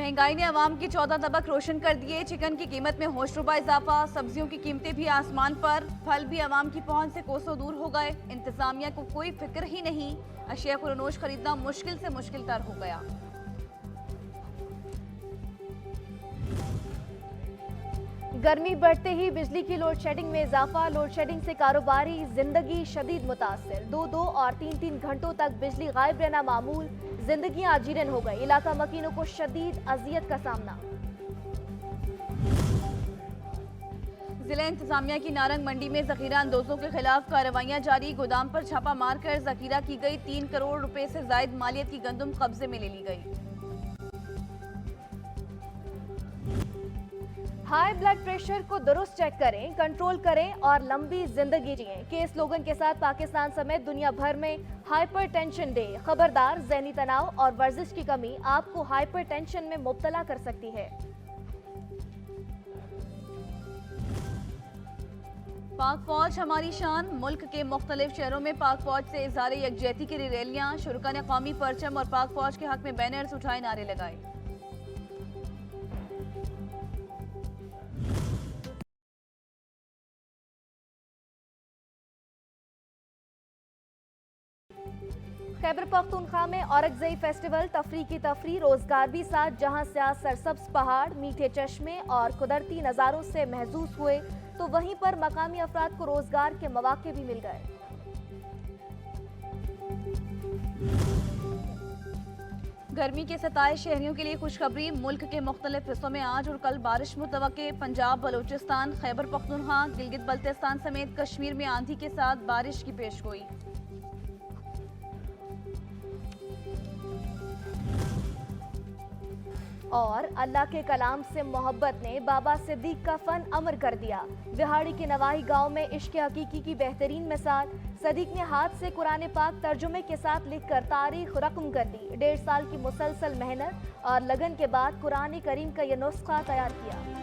महंगाई ने अवाम की 14 तबक रोशन कर दिए। चिकन की कीमत में होश रुपा इजाफा, सब्जियों की कीमतें भी आसमान पर, फल भी अवाम की पहुंच से कोसों दूर हो गए। इंतजामिया को कोई फिक्र ही नहीं, अशिया पुरनोश खरीदना मुश्किल से मुश्किल तर हो गया। गर्मी बढ़ते ही बिजली की लोड शेडिंग में इजाफा, लोड शेडिंग से कारोबारी जिंदगी शदीद मुतासिर। 2-2 और 3-3 घंटों तक बिजली गायब रहना मामूल, जिंदगी आजीरन हो गई। इलाका मकीनों को शदीद अजियत का सामना। जिला इंतजामिया की नारंग मंडी में जखीरा अंदोजों के खिलाफ कार्रवाइयां जारी। गोदाम पर छापा मारकर जखीरा की गई। 3 करोड़ रुपए से जायद मालियत की गंदम कब्जे में ले ली गई। हाई ब्लड प्रेशर को दुरुस्त चेक करें, कंट्रोल करें और लंबी जिंदगी जिएं के स्लोगन के साथ पाकिस्तान समेत दुनिया भर में हाइपरटेंशन डे। खबरदार, ज़हनी तनाव और वर्जिश की कमी आपको हाइपरटेंशन में मुब्तला कर सकती है। पाक फौज हमारी शान, मुल्क के मुख्तलिफ शहरों में पाक फौज से इज़हार यकजहती की रैलियां। शुरका ने कौमी परचम और पाक फौज के हक में बैनर्स उठाए, नारे लगाए। खैबर पख्तूनख्वा में औरकज़ई फेस्टिवल, तफरी की तफरी, रोजगार भी साथ। जहां सियाह सरसब्ज पहाड़, मीठे चश्मे और कुदरती नज़ारों से महसूस हुए, तो वहीं पर मकामी अफराद को रोजगार के मौके भी मिल गए। गर्मी के सताए शहरियों के लिए खुशखबरी, मुल्क के मुख्तलिफ हिस्सों में आज और कल बारिश मुतवक्के। पंजाब, बलूचिस्तान, खैबर पख्तूनख्वा, गिलगित बल्तिस्तान समेत कश्मीर में आंधी के साथ बारिश की पेशगोई। और अल्लाह के कलाम से मोहब्बत ने बाबा सिद्दीक का फन अमर कर दिया। बिहाड़ी के नवाही गांव में इश्क हकीकी की बेहतरीन मिसाल। सदीक ने हाथ से कुरान पाक तर्जुमे के साथ लिखकर तारीख रकम कर दी। 1.5 साल की मुसलसल मेहनत और लगन के बाद कुरान करीम का यह नुस्खा तैयार किया।